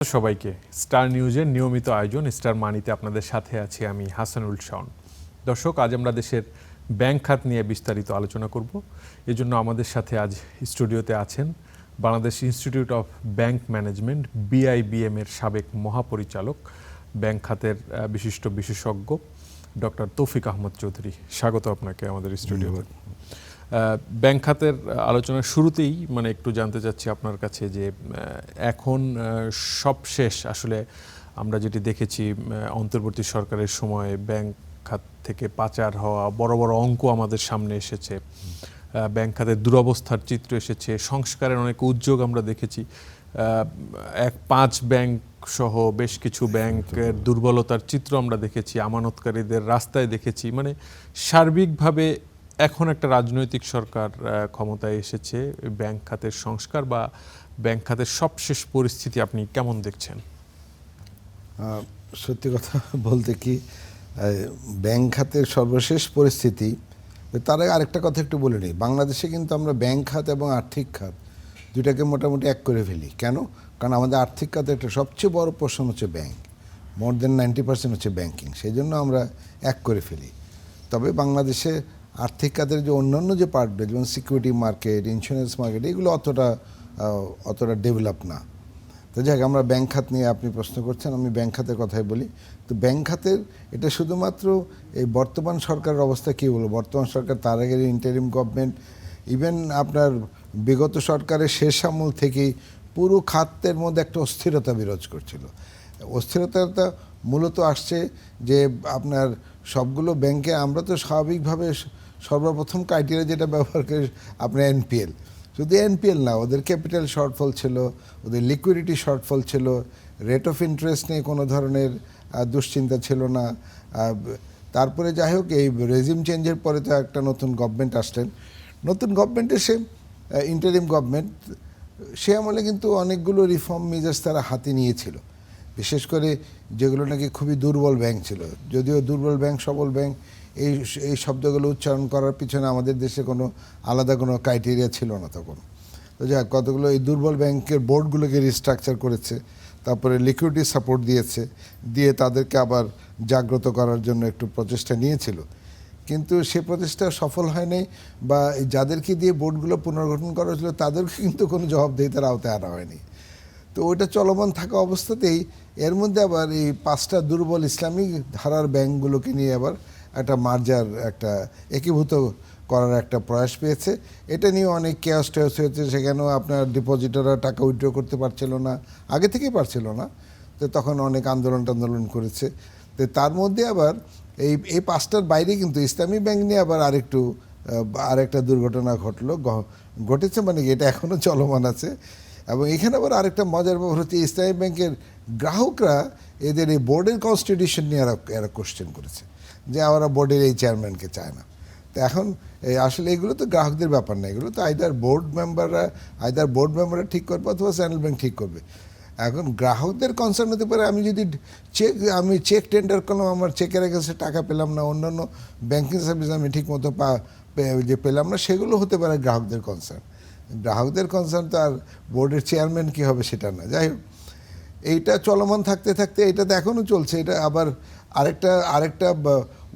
সবাইকে স্টার নিউজের নিয়মিত আয়োজন স্টার মানিতে আপনাদের সাথে আছি আমি হাসানুল শাওন। দর্শক, আজ আমরা দেশের ব্যাংক খাত নিয়ে বিস্তারিত আলোচনা করব। এজন্য আমাদের সাথে আজ স্টুডিওতে আছেন Bangladesh institute of bank management BIBM এর সাবেক মহাপরিচালক, ব্যাংক খাতের বিশিষ্ট বিশেষজ্ঞ ডক্টর তৌফিক আহমদ চৌধুরী। স্বাগত আপনাকে আমাদের স্টুডিওতে। ব্যাংক খাতের আলোচনার শুরুতেই একটু জানতে চাচ্ছি আপনার কাছে যে এখন সব শেষ আসলে আমরা যেটি দেখেছি অন্তর্বর্তী সরকারের সময় ব্যাংক খাত থেকে পাচার হওয়া বড় বড় অঙ্ক আমাদের সামনে এসেছে, ব্যাংক খাতের দুরবস্থার চিত্র এসেছে, সংস্কারের অনেক উদ্যোগ আমরা দেখেছি, 5 ব্যাংক সহ বেশ কিছু ব্যাংকের দুর্বলতার চিত্র আমরা দেখেছি, আমানতকারীদের রাস্তায় দেখেছি। সার্বিকভাবে এখন একটা রাজনৈতিক সরকার ক্ষমতায় এসেছে। ব্যাংক খাতের সংস্কার বা ব্যাংক খাতের সবশেষ পরিস্থিতি আপনি কেমন দেখছেন? সত্যি কথা বলতে কি, ব্যাংক খাতের সর্বশেষ পরিস্থিতি, তার আগে আরেকটা কথা একটু বলে নিই। বাংলাদেশে কিন্তু আমরা ব্যাংক খাত এবং আর্থিক খাত দুটাকে মোটামুটি এক করে ফেলি। কেন? কারণ আমাদের আর্থিক খাতে একটা সবচেয়ে বড় পোর্শন হচ্ছে ব্যাংক, মোর দেন 90% হচ্ছে ব্যাংকিং, সেই জন্য আমরা এক করে ফেলি। তবে বাংলাদেশে আর্থিক খাতের যে অন্যান্য যে পার্টগুলো, যেমন সিকিউরিটি মার্কেট, ইন্স্যুরেন্স মার্কেট, এগুলো অতটা ডেভেলপ না। তো যাই হোক, আমরা ব্যাংক খাত নিয়ে আপনি প্রশ্ন করছেন, আমি ব্যাংক খাতের কথাই বলি। তো ব্যাংক খাতের এটা শুধুমাত্র এই বর্তমান সরকারের অবস্থা কী বলবো, বর্তমান সরকার, তার আগের ইন্টারিম গভর্নমেন্ট, ইভেন আপনার বিগত সরকারের শেষ আমল থেকেই পুরো খাতের মধ্যে একটা অস্থিরতা বিরাজ করছিল। অস্থিরতাটা মূলত আসছে যে আপনার সবগুলো ব্যাংকে আমরা তো স্বাভাবিকভাবে সর্বপ্রথম ক্রাইটেরিয়া যেটা ব্যবহার করি আপনার NPL, শুধু NPL না, ওদের ক্যাপিটাল শর্টফল ছিল, ওদের লিকুইডিটি শর্টফল ছিল, রেট অফ ইন্টারেস্ট নিয়ে কোনো ধরনের দুশ্চিন্তা ছিল না। তারপরে যাই হোক, এই রেজিম চেঞ্জের পরে তো একটা নতুন গভর্নমেন্ট আসলেন। নতুন গভর্নমেন্ট এসে ইন্টারিম গভর্নমেন্ট, সে আমলে কিন্তু অনেকগুলো রিফর্ম মেজার্স তারা হাতে নিয়েছিল, বিশেষ করে যেগুলো নাকি খুবই দুর্বল ব্যাংক ছিল। যদিও দুর্বল ব্যাংক, সবল ব্যাংক, এই শব্দগুলো উচ্চারণ করার পিছনে আমাদের দেশে কোনো আলাদা কোনো ক্রাইটেরিয়া ছিল না তখন। তো যাক, কতগুলো এই দুর্বল ব্যাংকের বোর্ডগুলোকে রিস্ট্রাকচার করেছে, তারপরে লিকুইডিটি সাপোর্ট দিয়ে তাদেরকে আবার জাগ্রত করার জন্য একটু প্রচেষ্টা নিয়েছিল। কিন্তু সে প্রচেষ্টা সফল হয়নি, বা যাদেরকে দিয়ে বোর্ডগুলো পুনর্গঠন করা হয়েছিল তাদেরকে কিন্তু কোনো জবাবদিহিতার আওতায় আনা হয়নি। তো ওইটা চলমান থাকা অবস্থাতেই এর মধ্যে আবার এই 5টা দুর্বল ইসলামিক ধারার ব্যাংকগুলোকে নিয়ে আবার একটা মার্জার, একটা একীভূত করার একটা প্রয়াস পেয়েছে। এটা নিয়ে অনেক কেয়াস টেয়াস হয়েছে। সেখানেও আপনার ডিপোজিটররা টাকা উইথড্র করতে পারছিল না, আগে থেকেই পারছিল না। তো তখন অনেক আন্দোলন করেছে। তো তার মধ্যে আবার এই 5টার বাইরে কিন্তু ইসলামী ব্যাংক নিয়ে আবার আরেকটা দুর্ঘটনা ঘটেছে, এটা এখনও চলমান আছে। এবং এখানে আবার আরেকটা মজার ব্যাপার হচ্ছে, ইসলামী ব্যাংকের গ্রাহকরা এদের এই বোর্ডের কনস্টিটিউশন নিয়ে এরা কোশ্চেন করেছে যে ওরা বোর্ডের এই চেয়ারম্যানকে চায় না। তো এখন আসলে এগুলো তো গ্রাহকদের ব্যাপার না, এগুলো তো আইদার বোর্ড মেম্বাররা ঠিক করবে অথবা সেন্ট্রাল ব্যাংক ঠিক করবে। এখন গ্রাহকদের কনসার্ন হতে পারে, আমি চেক টেন্ডার করলাম, আমার চেকের কাছে টাকা পেলাম না, অন্যান্য ব্যাংকিং সার্ভিস আমি ঠিক মতো পেলাম না, সেগুলো হতে পারে গ্রাহকদের কনসার্ন। গ্রাহকদের কনসার্ন তো আর বোর্ডের চেয়ারম্যান কী হবে সেটা না। যাই হোক, এইটা চলমান থাকতে এটা তো এখনও চলছে। এটা আবার আরেকটা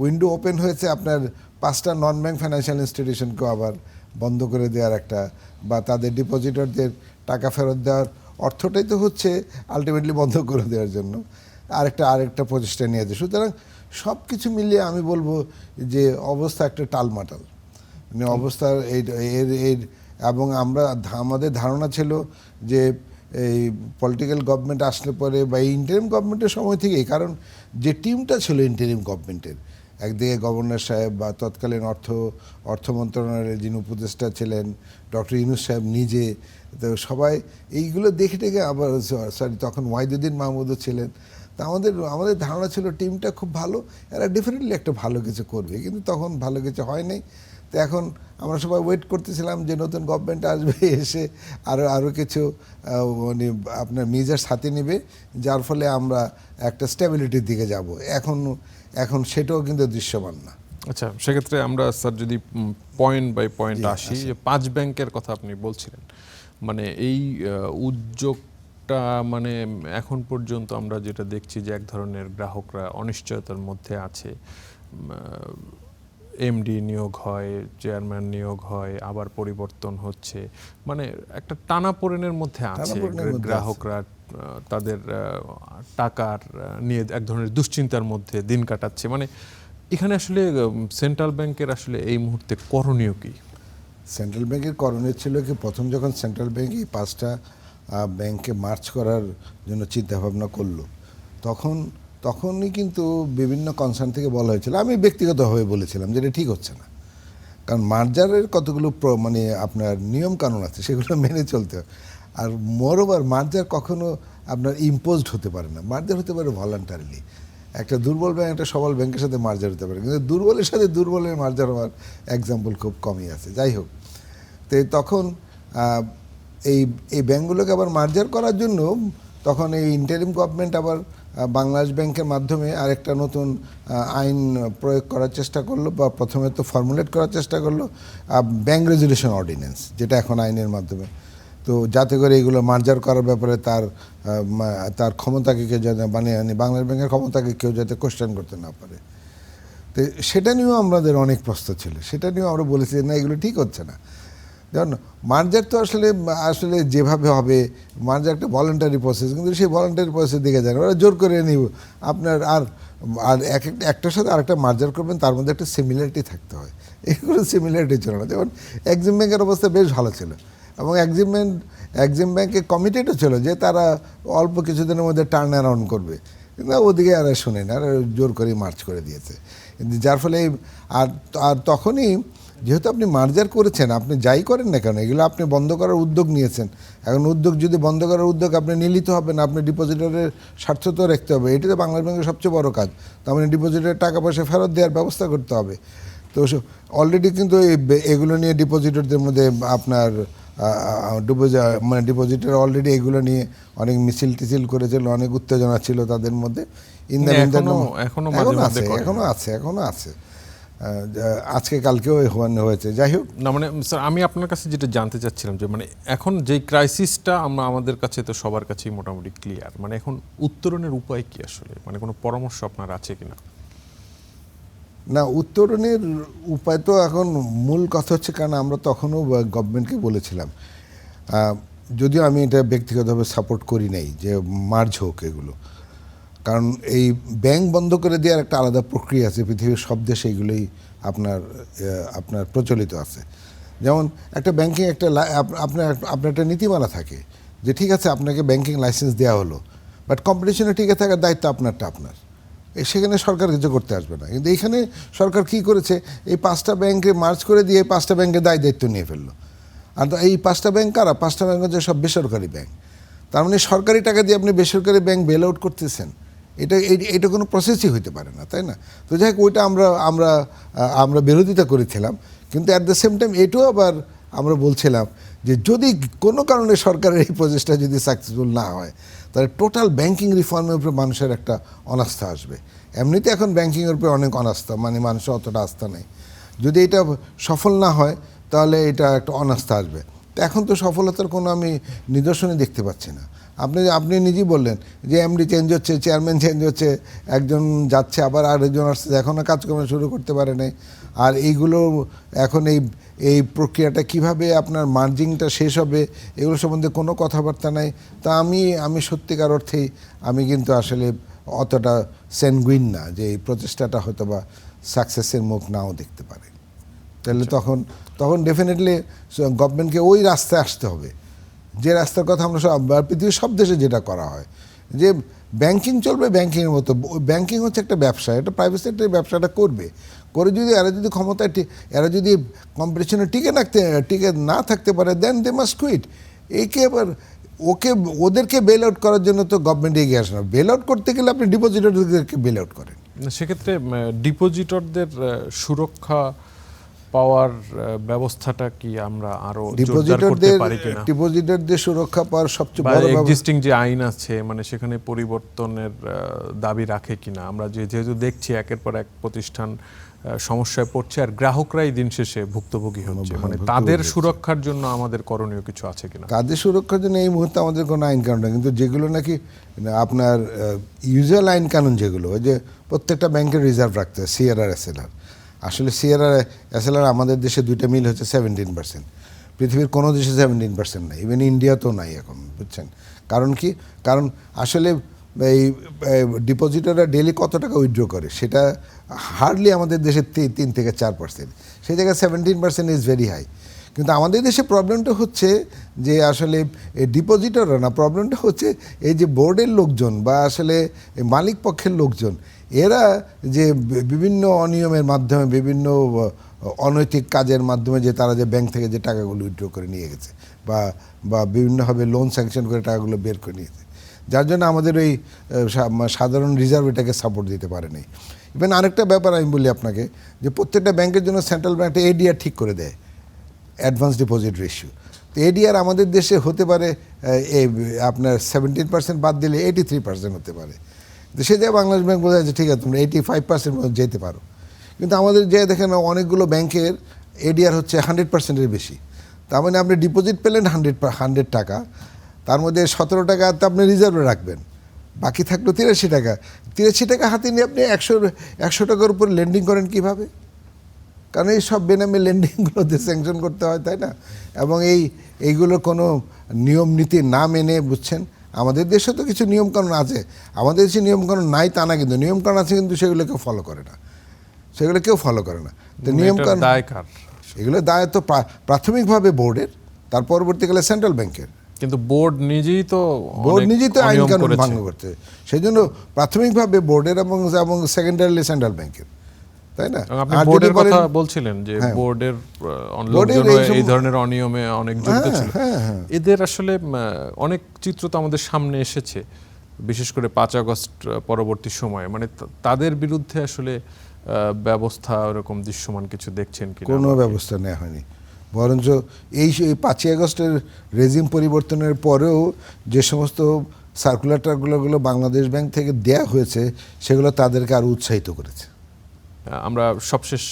উইন্ডো ওপেন হয়েছে, আপনার 5টা নন ব্যাংক ফাইন্যান্সিয়াল ইনস্টিটিউশনকেও আবার বন্ধ করে দেওয়ার একটা, বা তাদের ডিপোজিটরদের টাকা ফেরত দেওয়ার অর্থটাই তো হচ্ছে আলটিমেটলি বন্ধ করে দেওয়ার জন্য আরেকটা প্রচেষ্টা নিয়েছে। সুতরাং সব কিছু মিলিয়ে আমি বলবো যে অবস্থা একটা টালমাটাল, অবস্থার এর এবং আমাদের ধারণা ছিল যে এই পলিটিক্যাল গভর্নমেন্ট আসলে পরে বা এই ইন্টারিম গভর্নমেন্টের সময় থেকেই, কারণ যে টিমটা ছিল ইন্টারিম গভর্নমেন্টের, একদিকে গভর্নর সাহেব বা তৎকালীন অর্থ মন্ত্রণালয়ের যিনি উপদেষ্টা ছিলেন ডক্টর ইউনূস সাহেব নিজে, তো সবাই এইগুলো দেখে আবার তখন ওয়াহিদুদ্দিন মাহমুদও ছিলেন। তা আমাদের ধারণা ছিল টিমটা খুব ভালো, এরা ডেফিনেটলি একটা ভালো কিছু করবে, কিন্তু তখন ভালো কিছু হয়নি। তো এখন আমরা সবাই ওয়েট করতেছিলাম যে নতুন গভর্নমেন্ট আসবে, এসে আরও কিছু আপনার মেজার্স হাতে নেবে, যার ফলে আমরা একটা স্টেবিলিটির দিকে যাব। এখন সেটাও কিন্তু দৃশ্যমান না। আচ্ছা, সেক্ষেত্রে আমরা স্যার যদি পয়েন্ট বাই পয়েন্ট আসি, যে 5 ব্যাংকের কথা আপনি বলছিলেন, এই উদ্যোগ একটা মানে এখন পর্যন্ত আমরা যেটা দেখছি যে এক ধরনের গ্রাহকরা অনিশ্চয়তার মধ্যে আছে। এমডি নিয়োগ হয়, চেয়ারম্যান নিয়োগ হয়, আবার পরিবর্তন হচ্ছে, মানে একটা টানাপোড়েনের মধ্যে আছে টানাপোড়েনের মধ্যে গ্রাহকরা। তাদের টাকার নিয়ে এক ধরনের দুশ্চিন্তার মধ্যে দিন কাটাচ্ছে। মানে এখানে আসলে সেন্ট্রাল ব্যাংকের আসলে এই মুহূর্তে করণীয় কি? সেন্ট্রাল ব্যাংকের করণীয় ছিল কি, প্রথম যখন সেন্ট্রাল ব্যাংক এই 5টা ব্যাংকে মার্চ করার জন্য চিন্তা ভাবনা করলো, তখনই কিন্তু বিভিন্ন কনসার্ন থেকে বলা হয়েছিল, আমি ব্যক্তিগতভাবে বলেছিলাম যে এটা ঠিক হচ্ছে না, কারণ মার্জারের কতগুলো মানে আপনার নিয়ম কানুন আছে, সেগুলো মেনে চলতে হয়। আর মোরওভার মার্জার কখনো আপনার ইম্পোজড হতে পারে না, মার্জার হতে পারে ভলান্টারিলি। একটা দুর্বল ব্যাংক একটা সবল ব্যাংকের সাথে মার্জার হতে পারে, কিন্তু দুর্বলের সাথে দুর্বলের মার্জার হওয়ার এক্সাম্পল খুব কমই আছে। যাই হোক, তো তখন এই ব্যাংকগুলোকে আবার মার্জার করার জন্য তখন এই ইন্টারিম গভর্নমেন্ট আবার বাংলাদেশ ব্যাংকের মাধ্যমে আরেকটা নতুন আইন প্রয়োগ করার চেষ্টা করলো, বা প্রথমে তো ফর্মুলেট করার চেষ্টা করলো ব্যাংক রেজুলেশন অর্ডিন্যান্স, যেটা এখন আইনের মাধ্যমে, তো যাতে করে এগুলো মার্জার করার ব্যাপারে তার ক্ষমতাকে কেউ যাতে বাংলাদেশ ব্যাংকের ক্ষমতাকে কেউ যাতে কোশ্চেন করতে না পারে। তো সেটা নিয়েও আমাদের অনেক প্রশ্ন ছিল, সেটা নিয়েও আমরা বলেছি না এগুলো ঠিক হচ্ছে না। যেমন মার্জার তো আসলে যেভাবে হবে, মার্জার একটা ভলান্টারি প্রসেস, কিন্তু সেই ভলান্টারি প্রসেসের দিকে যায় না, ওরা জোর করে নিব আপনার। আর একটার সাথে আরেকটা মার্জার করবেন, তার মধ্যে একটা সিমিলারিটি থাকতে হয়, এগুলো সিমিলারিটি ছিল না। যেমন এক্সিম ব্যাংকের অবস্থা বেশ ভালো ছিল, এবং এক্সিম ব্যাংকে কমিটেডও ছিল যে তারা অল্প কিছুদিনের মধ্যে টার্ন অ্যারাউন্ড করবে, কিন্তু ওদিকে আর শুনে না, আর জোর করে মার্চ করে দিয়েছে। যার ফলে আর তখনই যেহেতু আপনি মার্জার করেছেন, আপনি যাই করেন না কেন, এগুলো আপনি বন্ধ করার উদ্যোগ নিয়েছেন। এখন যদি বন্ধ করার উদ্যোগ আপনি নিলিত হবেন, আপনি ডিপোজিটরের স্বার্থ তো রাখতে হবে, এটি তো বাংলাদেশ ব্যাংকের সবচেয়ে বড় কাজ। তো আপনি ডিপোজিটরের টাকা পয়সা ফেরত দেওয়ার ব্যবস্থা করতে হবে। তো অলরেডি কিন্তু এগুলো নিয়ে ডিপোজিটরদের মধ্যে আপনার ডিপোজিটর অলরেডি এগুলো নিয়ে অনেক মিছিল টিছিল করেছিল, অনেক উত্তেজনা ছিল তাদের মধ্যে। এখনো আছে আজকে কালকেও হয়েছে। যাই হোক না, মানে স্যার আমি আপনার কাছে যেটা জানতে চাচ্ছিলাম যে মানে এখন যে ক্রাইসিসটা আমাদের কাছে তো সবার কাছেই মোটামুটি ক্লিয়ার, মানে এখন উত্তরণের উপায় কি আসলে, মানে কোনো পরামর্শ আপনার আছে কিনা? না, উত্তরণের উপায় তো এখন মূল কথা হচ্ছে, কারণ আমরা তখনও গভর্নমেন্টকে বলেছিলাম, যদিও আমি এটা ব্যক্তিগতভাবে সাপোর্ট করি নাই যে মার্জ হোক এগুলো, কারণ এই ব্যাংক বন্ধ করে দেওয়ার একটা আলাদা প্রক্রিয়া আছে, পৃথিবীর সব দেশে এগুলোই আপনার প্রচলিত আছে। যেমন একটা ব্যাংকিং আপনার একটা নীতিমালা থাকে যে ঠিক আছে আপনাকে ব্যাংকিং লাইসেন্স দেওয়া হলো, বাট কম্পিটিশনে টিকে থাকার দায়িত্ব আপনার, সেখানে সরকার কিছু করতে আসবে না। কিন্তু এইখানে সরকার কী করেছে, এই 5টা ব্যাংকে মার্চ করে দিয়ে 5টা ব্যাংকের দায়িত্ব নিয়ে ফেললো। আর এই 5টা ব্যাংক কারা? 5টা ব্যাংক হচ্ছে সব বেসরকারি ব্যাংক। তার মানে সরকারি টাকা দিয়ে আপনি বেসরকারি ব্যাংক বেল আউট করতেছেন, এটা কোনো প্রসেসই হইতে পারে না, তাই না? তো যাই হোক, ওইটা আমরা বিরোধিতা করেছিলাম, কিন্তু অ্যাট দ্য সেম টাইম এটাও আবার আমরা বলছিলাম যে যদি কোনো কারণে সরকারের এই প্রচেষ্টা যদি সাকসেসফুল না হয়, তাহলে টোটাল ব্যাংকিং রিফর্মের উপরে মানুষের একটা অনাস্থা আসবে। এমনিতে এখন ব্যাংকিংয়ের উপরে অনেক অনাস্থা, মানে মানুষের অতটা আস্থা নেই। যদি এটা সফল না হয় তাহলে এটা একটা অনাস্থা আসবে। তো এখন তো সফলতার কোনো আমি নিদর্শনই দেখতে পাচ্ছি না। আপনি নিজেই বললেন যে এমডি চেঞ্জ হচ্ছে, চেয়ারম্যান চেঞ্জ হচ্ছে, একজন যাচ্ছে আবার আরেকজন আসছে, এখনও কাজকর্ম শুরু করতে পারে নাই। আর এইগুলো এখন এই প্রক্রিয়াটা কিভাবে আপনার মার্জিংটা শেষ হবে, এগুলো সম্বন্ধে কোনো কথাবার্তা নাই। তা আমি সত্যিকার অর্থেই আমি কিন্তু আসলে অতটা স্যানগুইন না যে এই প্রচেষ্টাটা হয়তো বা সাকসেসের মুখ নাও দেখতে পারে। তাহলে তখন ডেফিনেটলি গভর্নমেন্টকে ওই রাস্তায় আসতে হবে, যে রাস্তার কথা আমরা পৃথিবীর সব দেশে যেটা করা হয়, যে ব্যাংকিং চলবে ব্যাংকিংয়ের মতো। ব্যাংকিং হচ্ছে একটা ব্যবসা, এটা প্রাইভেট সেক্টর ব্যবসাটা করে যদি যদি ক্ষমতায় এরা যদি কম্পিটিশনে টিকে না থাকতে পারে, দেন দে মাস্ট কুইট। ওদেরকে বেল আউট করার জন্য তো গভর্নমেন্ট এগিয়ে আসে না। বেল আউট করতে গেলে আপনি ডিপোজিটরদেরকে বেল আউট করেন। সেক্ষেত্রে ডিপোজিটরদের সুরক্ষা পাওয়ার ব্যবস্থাটা কি আমরা আরো জোরদার করতে পারি কিনা? ডিপোজিটরদের সুরক্ষা পাওয়ার সবচেয়ে বা বড় এক্সিস্টিং যে আইন আছে মানে সেখানে পরিবর্তনের দাবি রাখে কিনা? আমরা যেহেতু দেখছি একের পর এক প্রতিষ্ঠান সমস্যায় পড়ছে আর গ্রাহকরাই দিন শেষে ভুক্তভোগী হচ্ছে, মানে তাদের সুরক্ষার জন্য আমাদের করণীয় কিছু আছে কিনা? তাদের সুরক্ষার জন্য এই মুহূর্তে আমাদের কোনো আইন কানুন নেই, কিন্তু যেগুলো নাকি আপনার ইউজুয়াল আইন কানুন যেগুলো, ওই যে প্রত্যেকটা ব্যাংকের রিজার্ভ রাখতে হয়, সিআরআর এসএলআর। আসলে সিআরআর এসএলআর আমাদের দেশে দুইটা মিল হচ্ছে 17%, পৃথিবীর কোনো দেশে 17% নাই, ইভেন ইন্ডিয়াতেও নাই এখন, বুঝছেন? কারণ কি? কারণ আসলে এই ডিপোজিটররা ডেলি কত টাকা উইথড্র করে সেটা হার্ডলি আমাদের দেশে 3 থেকে 4%, সেই জায়গায় 17% ইজ ভেরি হাই। কিন্তু আমাদের দেশে প্রবলেমটা হচ্ছে যে আসলে এই ডিপোজিটররা না, প্রবলেমটা হচ্ছে এই যে বোর্ডের লোকজন বা আসলে মালিক পক্ষের লোকজন, এরা যে বিভিন্ন অনিয়মের মাধ্যমে, বিভিন্ন অনৈতিক কাজের মাধ্যমে যে তারা যে ব্যাংক থেকে যে টাকাগুলো উইথড্র করে নিয়ে গেছে বা বিভিন্নভাবে লোন স্যাংশন করে টাকাগুলো বের করে নিয়েছে, যার জন্য আমাদের ওই সাধারণ রিজার্ভ এটাকে সাপোর্ট দিতে পারে নাই। ইভেন আরেকটা ব্যাপার আমি বলি আপনাকে, যে প্রত্যেকটা ব্যাংকের জন্য সেন্ট্রাল ব্যাংক এডিআর ঠিক করে দেয়, অ্যাডভান্স ডিপোজিট রেশিও। তো এডিআর আমাদের দেশে হতে পারে আপনার 17% বাদ দিলে 83% হতে পারে। তো সে জায়গায় বাংলাদেশ ব্যাংক বোঝা যাচ্ছে ঠিক আছে তোমরা 85% মধ্যে যেতে পারো, কিন্তু আমাদের যে দেখেন অনেকগুলো ব্যাংকের এডিআর হচ্ছে 100%-এর বেশি। তার মানে আপনি ডিপোজিট পেলেন 100 টাকা, তার মধ্যে 17 টাকা তো আপনি রিজার্ভে রাখবেন, বাকি থাকলো 83 টাকা। 83 টাকা হাতে নিয়ে আপনি 100 টাকার উপর লেন্ডিং করেন কিভাবে? কারণ এই সব বেনামে লেন্ডিংগুলোতে স্যাংশন করতে হয়, তাই না? এবং এইগুলোর কোনো নিয়ম নীতি না মেনে, বুঝছেন, আমাদের দেশে তো কিছু নিয়মকানুন আছে, আমাদের দেশে নিয়মকানুন নাই তা না, কিন্তু নিয়মকানুন আছে, কিন্তু সেগুলো কেউ ফলো করে না, তো নিয়মকানুন এগুলো দায় তো প্রাথমিকভাবে বোর্ডের, তার পরবর্তীকালে সেন্ট্রাল ব্যাংকের। কিন্তু বোর্ড নিজেই তো আইন কানুন ভঙ্গ করছে, সেই জন্য প্রাথমিকভাবে বোর্ডের এবং সেকেন্ডারিলি সেন্ট্রাল ব্যাংকের, তাই না? আপনি বোর্ডের কথা বলছিলেন যে বোর্ডের লোকজন এই ধরনের অনিয়মে অনেক জড়িত ছিল, এদের আসলে অনেক চিত্র তো আমাদের সামনে এসেছে, বিশেষ করে 5 আগস্ট পরবর্তী সময়ে, মানে তাদের বিরুদ্ধে আসলে ব্যবস্থা এরকম দৃশ্যমান কিছু দেখছেন কি? কোনো ব্যবস্থা নেওয়া হয়নি, বরঞ্চ এই 5ই আগস্টের রেজিম পরিবর্তনের পরেও যে সমস্ত সার্কুলেটরগুলো বাংলাদেশ ব্যাংক থেকে দেয়া হয়েছে সেগুলো তাদেরকে আরও উৎসাহিত করেছে। আমরা সবশেষ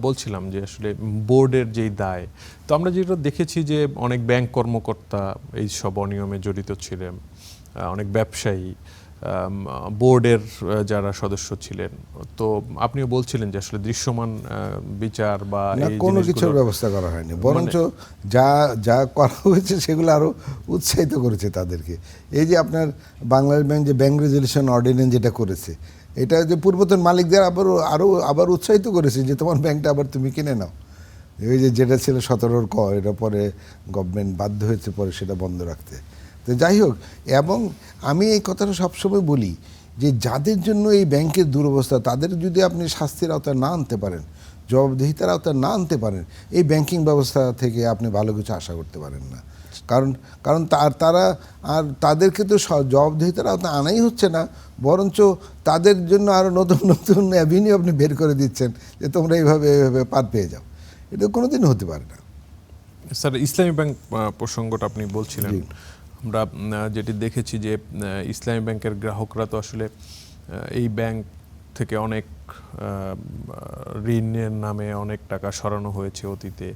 বলছিলাম যে আসলে বোর্ডের যেই দায়, তো আমরা যেটা দেখেছি যে অনেক ব্যাংক কর্মকর্তা এই সব অনিয়মে জড়িত ছিলেন, অনেক ব্যবসায়ী, বোর্ডের যারা সদস্য ছিলেন, তো আপনিও বলছিলেন যে আসলে দৃশ্যমান বিচার বা কোনো কিছুর ব্যবস্থা করা হয়নি, বরঞ্চ যা করা হয়েছে সেগুলো আরও উৎসাহিত করেছে তাদেরকে। এই যে আপনার বাংলাদেশ ব্যাংক যে ব্যাংক রেজুলেশন অর্ডিন্যান্স যেটা করেছে, এটা যে পূর্বতন মালিকদের আবার উৎসাহিত করেছে যে তোমার ব্যাংকটা আবার তুমি কিনে নাও। এই যেটা ছিল 17 ক, এটা পরে গভর্নমেন্ট বাধ্য হয়েছে পরে সেটা বন্ধ রাখতে। তো যাই হোক, এবং আমি এই কথাটা সবসময় বলি যে যাদের জন্য এই ব্যাংকের দুরবস্থা, তাদের যদি আপনি শাস্তির আওতায় না আনতে পারেন, জবাবদিহিতার আওতায় না আনতে পারেন, এই ব্যাংকিং ব্যবস্থা থেকে আপনি ভালো কিছু আশা করতে পারেন না। কারণ তারা আর তাদেরকে তো জবাবদিহিতার আওতায় আনাই হচ্ছে না, বরঞ্চ তাদের জন্য আরও নতুন নতুন অ্যাভিনিউ আপনি বের করে দিচ্ছেন যে তোমরা এইভাবে পার পেয়ে যাও। এটা কোনোদিন হতে পারে না। স্যার, ইসলামী ব্যাংক প্রসঙ্গটা আপনি বলছিলেন, আমরা যেটি দেখেছি যে ইসলামী ব্যাংকের গ্রাহকরা তো আসলে এই ব্যাংক থেকে অনেক ঋণের নামে অনেক টাকা সরানো হয়েছে অতীতে,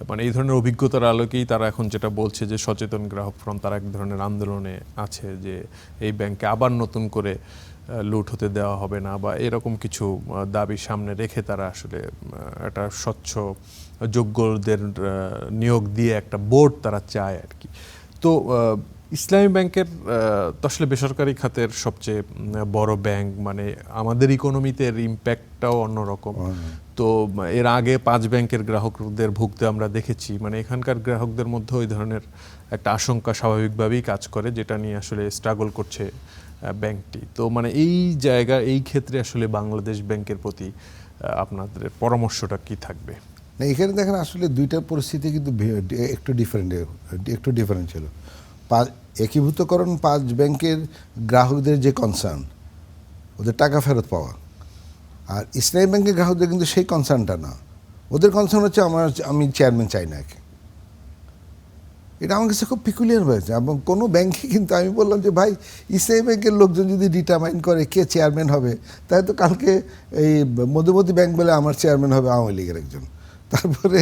মানে এই ধরনের অভিজ্ঞতার আলোকেই তারা এখন যেটা বলছে যে সচেতন গ্রাহক ফ্রন্ট তারা এক ধরনের আন্দোলনে আছে যে এই ব্যাংকে আবার নতুন করে লুট হতে দেওয়া হবে না, বা এরকম কিছু দাবি সামনে রেখে তারা আসলে একটা স্বচ্ছ যোগ্যদের নিয়োগ দিয়ে একটা বোর্ড তারা চায় আর কি। তো ইসলামী ব্যাংকের তো আসলে বেসরকারি খাতের সবচেয়ে বড় ব্যাংক, মানে আমাদের ইকোনমিতে এর ইম্প্যাক্টটাও অন্যরকম। তো এর আগে 5 ব্যাংকের গ্রাহকদের ভুগতে আমরা দেখেছি, মানে এখানকার গ্রাহকদের মধ্যে ওই ধরনের একটা আশঙ্কা স্বাভাবিকভাবেই কাজ করে, যেটা নিয়ে আসলে স্ট্রাগল করছে ব্যাংকটি। তো মানে এই ক্ষেত্রে আসলে বাংলাদেশ ব্যাংকের প্রতি আপনাদের পরামর্শটা কি থাকবে? না, এখানে দেখেন আসলে দুইটা পরিস্থিতি কিন্তু একটু ডিফারেন্ট ছিল। একীভূতকরণ 5 ব্যাংকের গ্রাহকদের যে কনসার্ন, ওদের টাকা ফেরত পাওয়া, আর ইসলামী ব্যাংকের গ্রাহকদের কিন্তু সেই কনসার্নটা না, ওদের কনসার্ন হচ্ছে আমি চেয়ারম্যান চাই না একে। এটা আমার কাছে খুব পিকুলিয়ার হয়েছে। এবং কোনো ব্যাংকে কিন্তু আমি বললাম যে ভাই, ইসলামী ব্যাংকের লোকজন যদি ডিটারমাইন করে কে চেয়ারম্যান হবে, তাই তো কালকে এই মধুমতি ব্যাংক বলে আমার চেয়ারম্যান হবে আওয়ামী লীগের একজন, তারপরে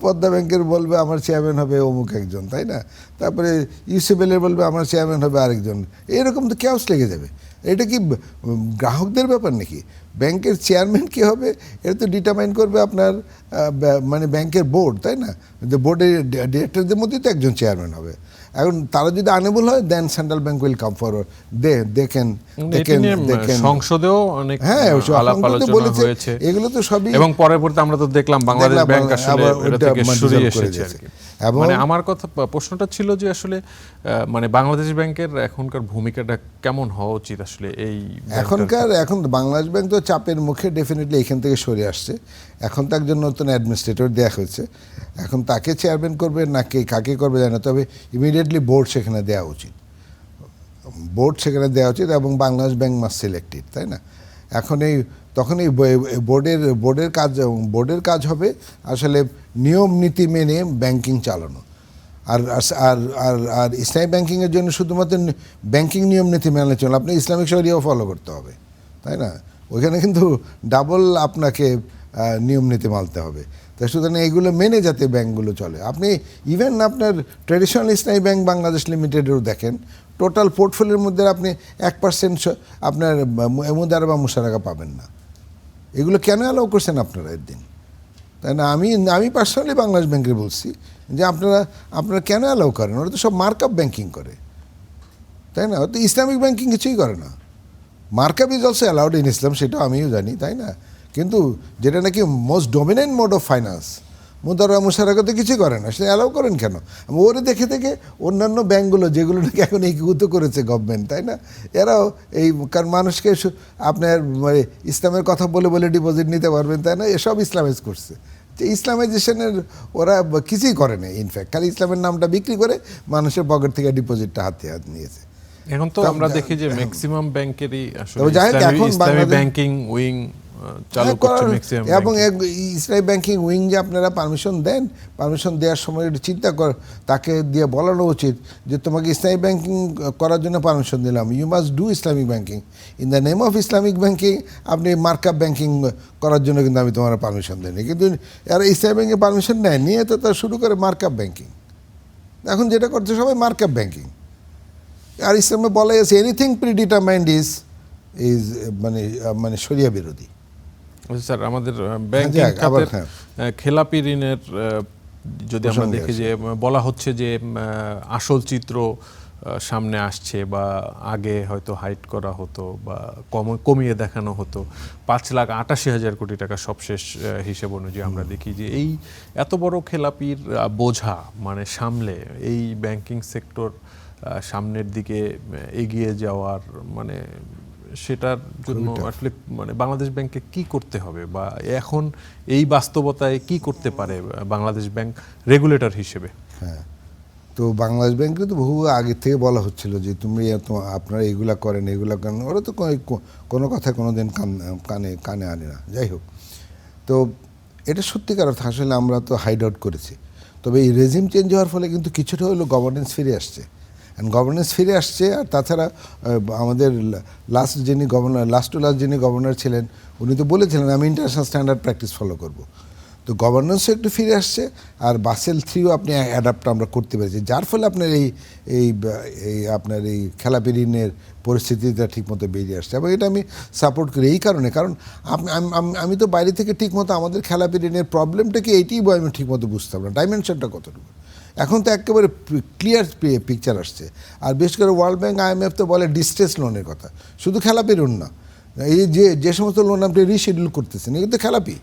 পদ্মা ব্যাংকের বলবে আমার চেয়ারম্যান হবে অমুক একজন, তাই না? তারপরে ইউসিবিএলের বলবে আমার চেয়ারম্যান হবে আরেকজন। এরকম তো কেউস লেগে যাবে। এটা কি গ্রাহকদের ব্যাপার নাকি? ব্যাংকের চেয়ারম্যান কী হবে এটা তো ডিটারমাইন করবে আপনার মানে ব্যাংকের বোর্ড, তাই না? যে বোর্ডের ডিরেক্টরদের মধ্যেই তো একজন চেয়ারম্যান হবে। এখন তারা যদি আনেবল হয়, then central bank will come forward, দেখেন সংসদেও অনেক হ্যাঁ আলাপ আলোচনা হয়েছে এগুলো তো সবই, এবং পরবর্তীতে আমরা তো দেখলাম বাংলাদেশ ব্যাংক আসলে এটা থেকে সরে এসেছে আর কি। মানে আমার প্রশ্নটা ছিল যে আসলে মানে বাংলাদেশ ব্যাংকের এখনকার ভূমিকাটা কেমন হওয়া উচিত আসলে এই এখন বাংলাদেশ ব্যাংক তো চাপের মুখে ডেফিনেটলি এখান থেকে সরে আসছে। এখন তো একজন নতুন অ্যাডমিনিস্ট্রেটর দেওয়া হয়েছে। এখন তাকে চেয়ারম্যান করবে না কাকে করবে জানে, তবে ইমিডিয়েটলি বোর্ড সেখানে দেওয়া উচিত, এবং বাংলাদেশ ব্যাংক মাস্ট সিলেক্টেড, তাই না? এখন তখন এই বোর্ডের কাজ হবে আসলে নিয়ম নীতি মেনে ব্যাংকিং চালানো। আর আর আর আর ইসলামিক ব্যাংকিংয়ের জন্য শুধুমাত্র ব্যাংকিং নিয়ম নীতি মেনে চলে, আপনি ইসলামিক শরিয়াও ফলো করতে হবে, তাই না? ওইখানে কিন্তু ডাবল আপনাকে নিয়ম নীতি মানতে হবে। তাই সুতরাং এইগুলো মেনে যাতে ব্যাংকগুলো চলে। আপনি ইভেন আপনার ট্র্যাডিশনাল ইসলামী ব্যাংক বাংলাদেশ লিমিটেডেরও দেখেন, টোটাল পোর্টফোলিওর মধ্যে আপনি 1% আপনার মুদারা বা মুশারাকা পাবেন না। এগুলো কেন অ্যালাউ করছেন আপনারা একদিন, তাই না? আমি পার্সোনালি বাংলাদেশ ব্যাংকে বলছি যে আপনারা কেন অ্যালাউ করেন? ওরা তো সব মার্কআপ ব্যাংকিং করে, তাই না? তো ইসলামিক ব্যাংকিং কিছুই করে না। Markup is also allowed in Islam, সেটাও আমিও জানি, তাই না? কিন্তু যেটা নাকি most dominant mode of finance, মুদারা মুশারাকাতে কিছুই করে না, সেটা অ্যালাউ করেন কেন? ওরে দেখে থেকে অন্যান্য ব্যাংকগুলো যেগুলো নাকি এখন একীভূত করেছে গভর্নমেন্ট, তাই না, এরাও কারণ মানুষকে আপনার মানে ইসলামের কথা বলে বলে ডিপোজিট নিতে পারবেন, তাই না, এসব ইসলামাইজ করছে। যে ইসলামাইজেশনের ওরা কিছুই করে না, ইনফ্যাক্ট খালি ইসলামের নামটা বিক্রি করে মানুষের পকেট থেকে ডিপোজিটটা হাতে নিয়েছে। এখন তো আমরা দেখি যে ম্যাক্সিমাম ব্যাংকেরই আসলে ইসলামী ব্যাংকিং উইং চালু করছে ম্যাক্সিমাম, এবং ইসলামী ব্যাংকিং উইং যে আপনারা পারমিশন দেন, পারমিশন দেওয়ার সময় একটু চিন্তা তাকে দিয়ে বলানো উচিত যে তোমাকে ইসলামিক ব্যাংকিং করার জন্য পারমিশন দিলাম, you must do Islamic banking in the name of Islamic banking. আপনি মার্কআপ ব্যাংকিং করার জন্য কিন্তু আমি তোমার পারমিশন দিইনি, কিন্তু এরা ইসলামিক ব্যাংকে পারমিশন নেয়, নিয়ে তো তারা শুরু করে মার্কআপ ব্যাংকিং। এখন যেটা করছে সবাই মার্কআপ ব্যাংকিং। আর ইসলামে বলা গেছে এনিথিং প্রিডিটারমাইন্ড ইজ মানে শরিয়া বিরোধী। স্যার, আমাদের ব্যাংকিং খাতের খেলাপি ঋণের যদি আমরা দেখি যে বলা হচ্ছে যে আসল চিত্র সামনে আসছে, বা আগে হয়তো হাইড করা হতো বা কমিয়ে দেখানো হতো, 5,88,000 কোটি টাকা সবশেষ হিসেব অনুযায়ী আমরা দেখি যে এই এত বড় খেলাপির বোঝা মানে সামলে এই ব্যাংকিং সেক্টর সামনের দিকে এগিয়ে যাওয়ার মানে সেটার জন্য আসলে মানে বাংলাদেশ ব্যাংকে কি করতে হবে, বা এখন এই বাস্তবতায় কি করতে পারে বাংলাদেশ ব্যাংক রেগুলেটর হিসেবে? হ্যাঁ, তো বাংলাদেশ ব্যাংকে তো বহু আগে থেকে বলা হচ্ছিল যে আপনারা এগুলা করেন, ওরা তো কোনো কথা কোনোদিন কানে আনে না। যাই হোক, তো এটা সত্যিকার অর্থ আসলে আমরা তো হাইড আউট করেছি। তবে এই রেজিম চেঞ্জ হওয়ার ফলে কিন্তু কিছুটা হলেও গভর্নেন্স ফিরে আসছে, আর তাছাড়া আমাদের লাস্ট টু লাস্ট যিনি গভর্নর ছিলেন, উনি তো বলেছিলেন আমি ইন্টারন্যাশনাল স্ট্যান্ডার্ড প্র্যাকটিস ফলো করব। তো গভর্নেন্সও একটু ফিরে আসছে, আর বাসেল 3ও আপনি অ্যাডাপ্ট আমরা করতে পেরেছি, যার ফলে আপনার আপনার এই খেলাপি ঋণের পরিস্থিতিটা ঠিকমতো বেরিয়ে আসছে। এবং এটা আমি সাপোর্ট করি এই কারণে, কারণ আমি তো বাইরে থেকে ঠিকমতো আমাদের খেলাপি ঋণের প্রবলেমটা কি এইটাই আমি ঠিকমতো বুঝতাম না, ডাইমেনশনটা কতটুকু। এখন তো একেবারে ক্লিয়ার পিকচার আসছে। আর বিশেষ করে ওয়ার্ল্ড ব্যাংক, IMF তো বলে ডিস্ট্রেস লোনের কথা, শুধু খেলাপি লোন না, এই যে সমস্ত লোন আপনি রিশিডিউল করতেছেন এগুলো তো খেলাপি।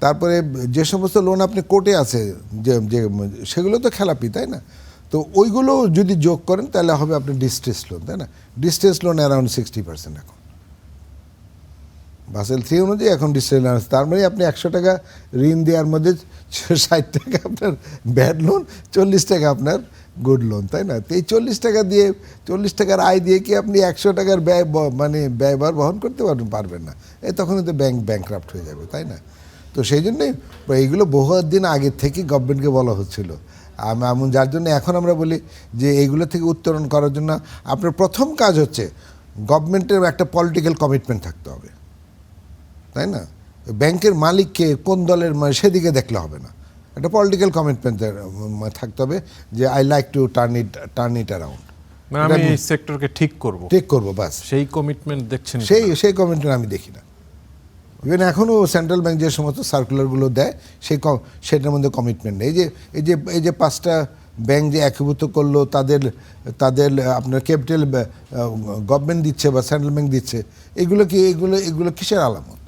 তারপরে যে সমস্ত লোন আপনি কোর্টে আছে যে সেগুলো তো খেলাপি, তাই না? তো ওইগুলো যদি যোগ করেন তাহলে হবে আপনি ডিস্ট্রেস লোন, তাই না? ডিস্ট্রেস লোন অ্যারাউন্ড 60% এখন বাসেল 3 অনুযায়ী এখন ডিস্ট্রেস লোন। তার মানে আপনি 100 টাকা ঋণ দেওয়ার মধ্যে 60 টাকা আপনার ব্যাড লোন, 40 টাকা আপনার গুড লোন, তাই না? তো এই 40 টাকা দিয়ে 40 টাকার আয় দিয়ে কি আপনি 100 টাকার ব্যয়ভার বহন করতে পারবেন না। তখনই তো ব্যাংকরাপ্ট হয়ে যাবে, তাই না? তো সেই জন্যই এইগুলো বহু দিন আগের থেকেই গভর্নমেন্টকে বলা হচ্ছিল। এমন যার জন্য এখন আমরা বলি যে এইগুলো থেকে উত্তরণ করার জন্য আপনার প্রথম কাজ হচ্ছে গভর্নমেন্টের একটা পলিটিক্যাল কমিটমেন্ট থাকতে হবে, তাই না? ব্যাংকের মালিককে কোন দলের সেদিকে দেখলে হবে না, একটা পলিটিক্যাল কমিটমেন্ট থাকতে হবে যে I like to turn it around, মানে আমি এই সেক্টরকে ঠিক করব, বাস। সেই কমিটমেন্ট দেখছেন? সেই কমিটমেন্ট আমি দেখি না। ইভেন এখনও সেন্ট্রাল ব্যাংক যে সমস্ত সার্কুলারগুলো দেয় সেটার মধ্যে কমিটমেন্ট নেই। এই যে 5টা ব্যাংক যে একীভূত করলো, তাদের আপনার ক্যাপিটাল গভর্নমেন্ট দিচ্ছে বা সেন্ট্রাল ব্যাংক দিচ্ছে, এগুলো কিসের আলামত?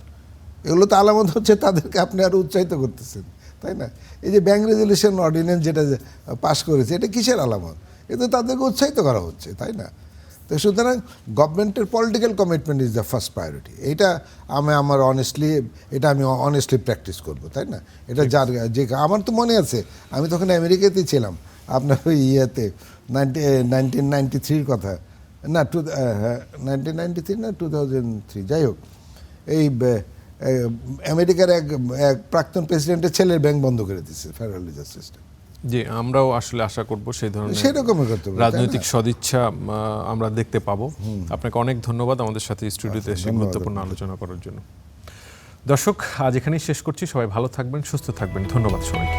এগুলো তো আলামত হচ্ছে তাদেরকে আপনি আরও উৎসাহিত করতেছেন, তাই না? এই যে ব্যাংক রেজুলেশন অর্ডিন্যান্স যেটা পাশ করেছে, এটা কিসের আলামত? এতে তাদেরকে উৎসাহিত করা হচ্ছে, তাই না? তো সুতরাং গভর্নমেন্টের political commitment is the first priority. আমি অনেস্টলি প্র্যাকটিস করব, তাই না? এটা আমার তো মনে আছে, আমি তখন আমেরিকাতেই ছিলাম, আপনার ওই ইয়েতে 1993 কথা, না 1993 না 2003, যাই হোক, এই আমেরিকার এক প্রাক্তন প্রেসিডেন্টের ছেলের ব্যাংক বন্ধ করে দিচ্ছে, ফেডারেল রিজার্ভ সিস্টেম। জি, আমরাও আসলে আশা করব সেই ধরনের সেরকমই করতে হবে, রাজনৈতিক সদিচ্ছা আমরা দেখতে পাবো। আপনাকে অনেক ধন্যবাদ আমাদের সাথে স্টুডিওতে এসে গুরুত্বপূর্ণ আলোচনা করার জন্য। দর্শক, আজ এখানেই শেষ করছি। সবাই ভালো থাকবেন, সুস্থ থাকবেন। ধন্যবাদ সবাইকে।